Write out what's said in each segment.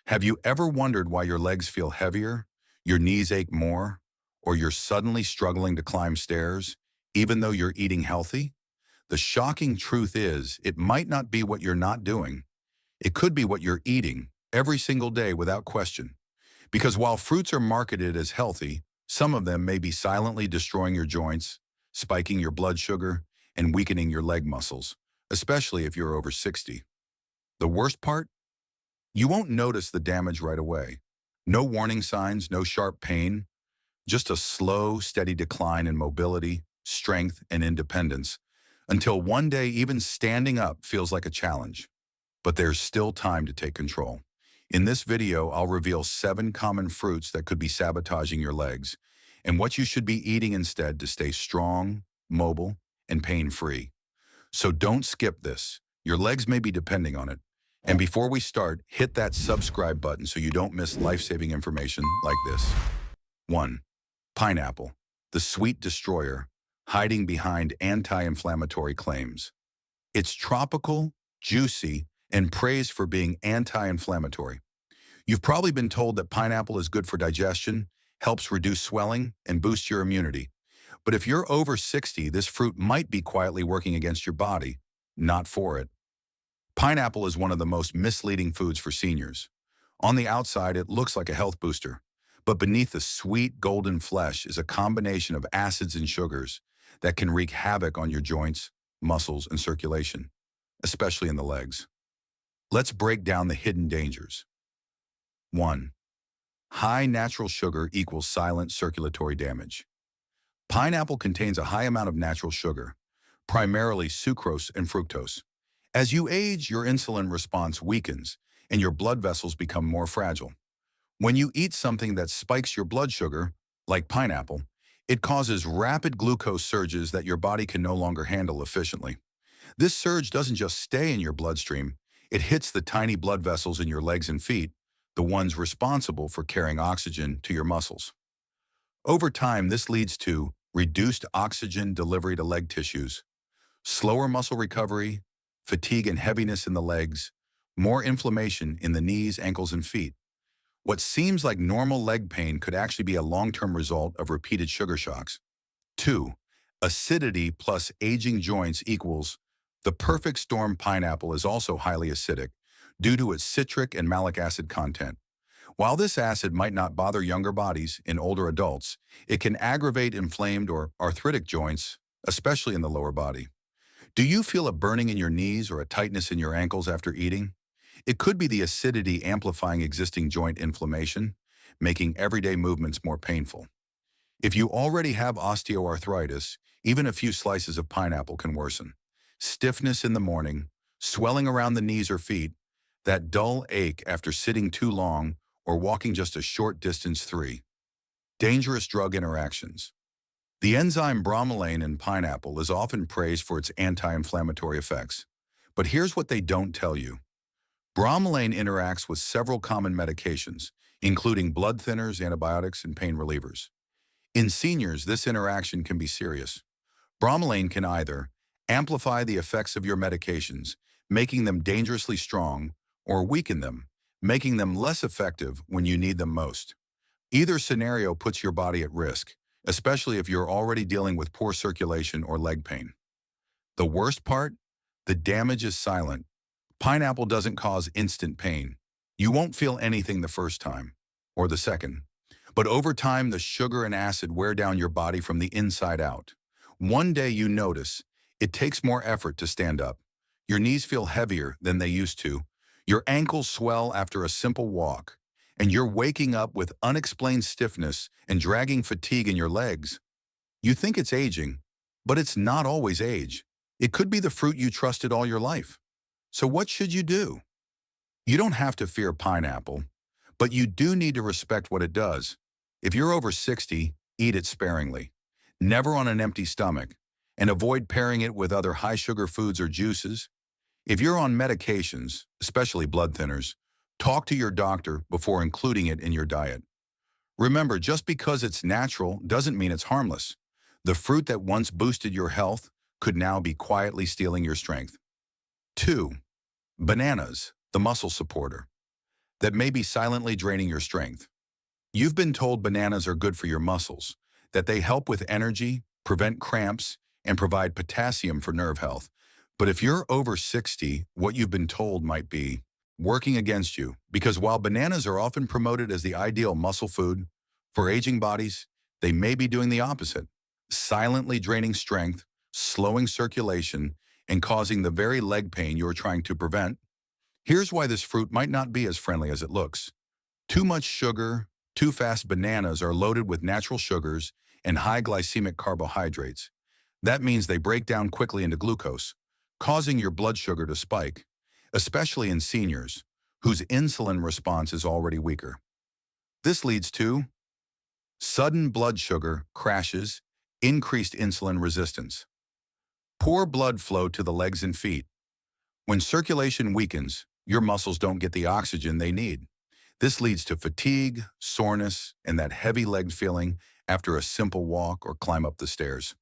Have you ever wondered why your legs feel heavier, your knees ache more, or you're suddenly struggling to climb stairs, even though you're eating healthy? The shocking truth is, it might not be what you're not doing. It could be what you're eating every single day without question. Because while fruits are marketed as healthy, some of them may be silently destroying your joints, spiking your blood sugar, and weakening your leg muscles, especially if you're over 60. The worst part? You won't notice the damage right away. No warning signs, no sharp pain, just a slow, steady decline in mobility, strength, and independence, until one day even standing up feels like a challenge. But there's still time to take control. In this video, I'll reveal 7 common fruits that could be sabotaging your legs, and what you should be eating instead to stay strong, mobile, and pain-free. So don't skip this. Your legs may be depending on it. And before we start, hit that subscribe button so you don't miss life-saving information like this. 1. Pineapple, the sweet destroyer, hiding behind anti-inflammatory claims. It's tropical, juicy, and praised for being anti-inflammatory. You've probably been told that pineapple is good for digestion, helps reduce swelling, and boosts your immunity. But if you're over 60, this fruit might be quietly working against your body, not for it. Pineapple is one of the most misleading foods for seniors. On the outside, it looks like a health booster, but beneath the sweet golden flesh is a combination of acids and sugars that can wreak havoc on your joints, muscles, and circulation, especially in the legs. Let's break down the hidden dangers. 1. High natural sugar equals silent circulatory damage. Pineapple contains a high amount of natural sugar, primarily sucrose and fructose. As you age, your insulin response weakens and your blood vessels become more fragile. When you eat something that spikes your blood sugar, like pineapple, it causes rapid glucose surges that your body can no longer handle efficiently. This surge doesn't just stay in your bloodstream, it hits the tiny blood vessels in your legs and feet, the ones responsible for carrying oxygen to your muscles. Over time, this leads to reduced oxygen delivery to leg tissues, slower muscle recovery, fatigue and heaviness in the legs, more inflammation in the knees, ankles, and feet. What seems like normal leg pain could actually be a long-term result of repeated sugar shocks. 2. Acidity plus aging joints equals the perfect storm. Pineapple is also highly acidic due to its citric and malic acid content. While this acid might not bother younger bodies in older adults, it can aggravate inflamed or arthritic joints, especially in the lower body. Do you feel a burning in your knees or a tightness in your ankles after eating? It could be the acidity amplifying existing joint inflammation, making everyday movements more painful. If you already have osteoarthritis, even a few slices of pineapple can worsen. Stiffness in the morning, swelling around the knees or feet, that dull ache after sitting too long or walking just a short distance. 3. Dangerous drug interactions. The enzyme bromelain in pineapple is often praised for its anti-inflammatory effects. But here's what they don't tell you. Bromelain interacts with several common medications, including blood thinners, antibiotics, and pain relievers. In seniors, this interaction can be serious. Bromelain can either amplify the effects of your medications, making them dangerously strong, or weaken them, making them less effective when you need them most. Either scenario puts your body at risk, especially if you're already dealing with poor circulation or leg pain. The worst part? The damage is silent. Pineapple doesn't cause instant pain. You won't feel anything the first time, or the second. But over time, the sugar and acid wear down your body from the inside out. One day you notice, it takes more effort to stand up. Your knees feel heavier than they used to. Your ankles swell after a simple walk. And you're waking up with unexplained stiffness and dragging fatigue in your legs. You think it's aging, but it's not always age. It could be the fruit you trusted all your life. So what should you do? You don't have to fear pineapple, but you do need to respect what it does. If you're over 60, eat it sparingly, never on an empty stomach, and avoid pairing it with other high-sugar foods or juices. If you're on medications, especially blood thinners, talk to your doctor before including it in your diet. Remember, just because it's natural doesn't mean it's harmless. The fruit that once boosted your health could now be quietly stealing your strength. 2. Bananas, the muscle supporter. that may be silently draining your strength. You've been told bananas are good for your muscles, that they help with energy, prevent cramps, and provide potassium for nerve health. But if you're over 60, what you've been told might be working against you, because while bananas are often promoted as the ideal muscle food for aging bodies, they may be doing the opposite, silently draining strength, slowing circulation, and causing the very leg pain you're trying to prevent. Here's why this fruit might not be as friendly as it looks. Too much sugar, too fast bananas are loaded with natural sugars and high glycemic carbohydrates. That means they break down quickly into glucose, causing your blood sugar to spike, especially in seniors, whose insulin response is already weaker. This leads to sudden blood sugar crashes, increased insulin resistance, poor blood flow to the legs and feet. When circulation weakens, your muscles don't get the oxygen they need. This leads to fatigue, soreness, and that heavy-legged feeling after a simple walk or climb up the stairs.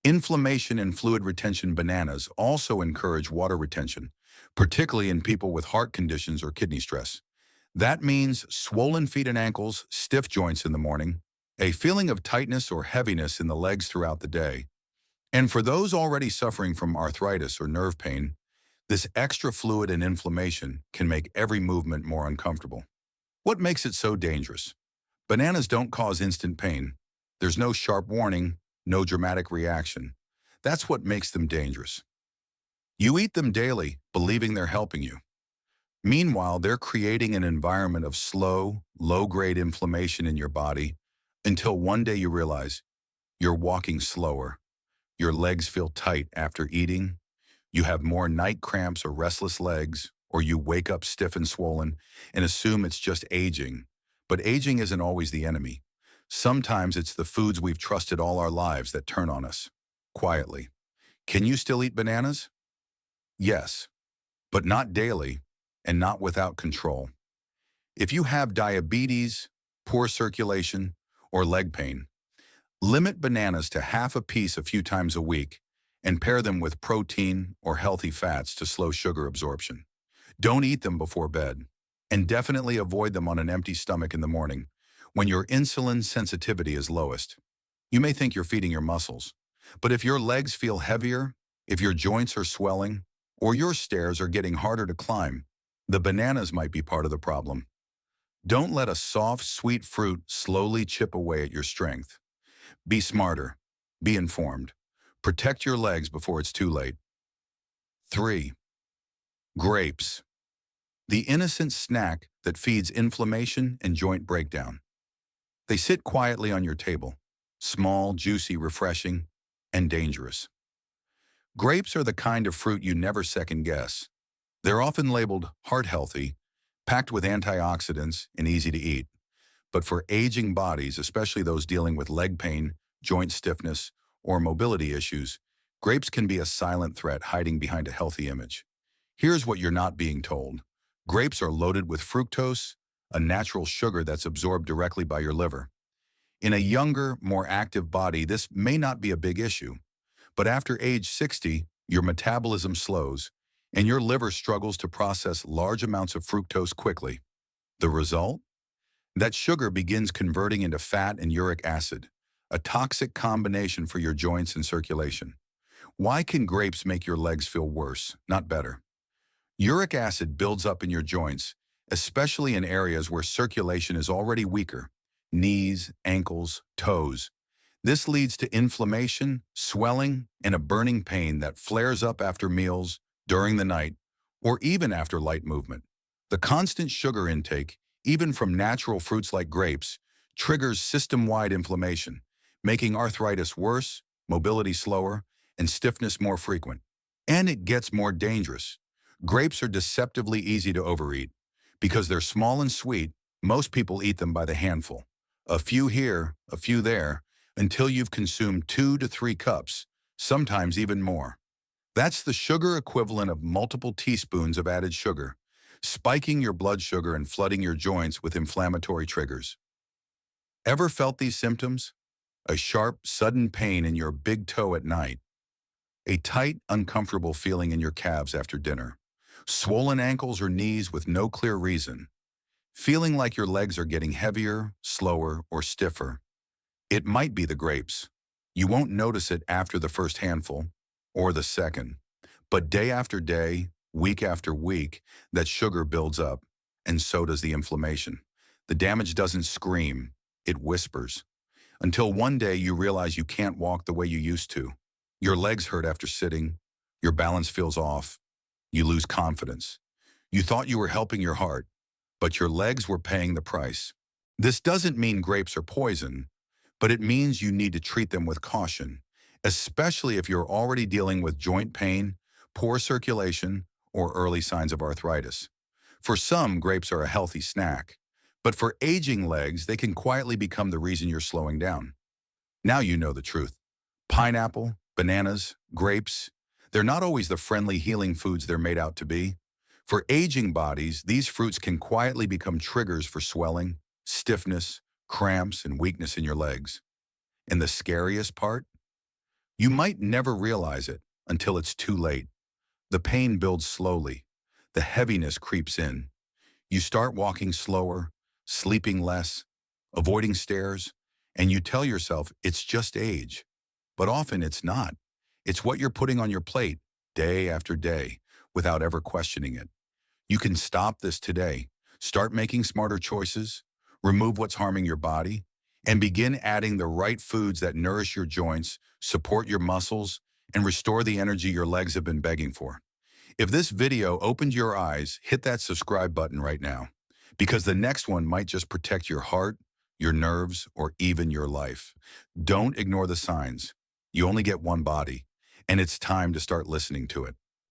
Inflammation and fluid retention bananas also encourage water retention, particularly in people with heart conditions or kidney stress. That means swollen feet and ankles, stiff joints in the morning, a feeling of tightness or heaviness in the legs throughout the day. And for those already suffering from arthritis or nerve pain, this extra fluid and inflammation can make every movement more uncomfortable. What makes it so dangerous? Bananas don't cause instant pain. There's no sharp warning, no dramatic reaction. That's what makes them dangerous. You eat them daily, believing they're helping you. Meanwhile, they're creating an environment of slow, low-grade inflammation in your body until one day you realize you're walking slower, your legs feel tight after eating, you have more night cramps or restless legs, or you wake up stiff and swollen and assume it's just aging. But aging isn't always the enemy. Sometimes it's the foods we've trusted all our lives that turn on us, quietly. Can you still eat bananas? Yes, but not daily and not without control. If you have diabetes, poor circulation, or leg pain, limit bananas to half a piece a few times a week and pair them with protein or healthy fats to slow sugar absorption. Don't eat them before bed, and definitely avoid them on an empty stomach in the morning when your insulin sensitivity is lowest. You may think you're feeding your muscles, but if your legs feel heavier, if your joints are swelling, or your stairs are getting harder to climb, the bananas might be part of the problem. Don't let a soft, sweet fruit slowly chip away at your strength. Be smarter. Be informed. Protect your legs before it's too late. 3. Grapes. The innocent snack that feeds inflammation and joint breakdown. They sit quietly on your table, small, juicy, refreshing, and dangerous. Grapes are the kind of fruit you never second guess. They're often labeled heart-healthy, packed with antioxidants, and easy to eat. But for aging bodies, especially those dealing with leg pain, joint stiffness, or mobility issues, grapes can be a silent threat hiding behind a healthy image. Here's what you're not being told. Grapes are loaded with fructose, a natural sugar that's absorbed directly by your liver. In a younger, more active body, this may not be a big issue. But after age 60, your metabolism slows, and your liver struggles to process large amounts of fructose quickly. The result? That sugar begins converting into fat and uric acid, a toxic combination for your joints and circulation. Why can grapes make your legs feel worse, not better? Uric acid builds up in your joints, especially in areas where circulation is already weaker, knees, ankles, toes. This leads to inflammation, swelling, and a burning pain that flares up after meals, during the night, or even after light movement. The constant sugar intake, even from natural fruits like grapes, triggers system-wide inflammation, making arthritis worse, mobility slower, and stiffness more frequent. And it gets more dangerous. Grapes are deceptively easy to overeat. Because they're small and sweet, most people eat them by the handful. A few here, a few there, until you've consumed 2 to 3 cups, sometimes even more. That's the sugar equivalent of multiple teaspoons of added sugar, spiking your blood sugar and flooding your joints with inflammatory triggers. Ever felt these symptoms? A sharp, sudden pain in your big toe at night. A tight, uncomfortable feeling in your calves after dinner. Swollen ankles or knees with no clear reason. Feeling like your legs are getting heavier, slower, or stiffer. It might be the grapes. You won't notice it after the first handful or the second. But day after day, week after week, that sugar builds up, and so does the inflammation. The damage doesn't scream, it whispers. Until one day you realize you can't walk the way you used to. Your legs hurt after sitting, your balance feels off, you lose confidence. You thought you were helping your heart, but your legs were paying the price. This doesn't mean grapes are poison, but it means you need to treat them with caution, especially if you're already dealing with joint pain, poor circulation, or early signs of arthritis. For some, grapes are a healthy snack, but for aging legs, they can quietly become the reason you're slowing down. Now you know the truth. Pineapple, bananas, grapes, they're not always the friendly healing foods they're made out to be. For aging bodies, these fruits can quietly become triggers for swelling, stiffness, cramps, and weakness in your legs. And the scariest part? You might never realize it until it's too late. The pain builds slowly. The heaviness creeps in. You start walking slower, sleeping less, avoiding stairs, and you tell yourself it's just age. But often it's not. It's what you're putting on your plate day after day without ever questioning it. You can stop this today. Start making smarter choices, remove what's harming your body, and begin adding the right foods that nourish your joints, support your muscles, and restore the energy your legs have been begging for. If this video opened your eyes, hit that subscribe button right now, because the next one might just protect your heart, your nerves, or even your life. Don't ignore the signs. You only get one body, and it's time to start listening to it.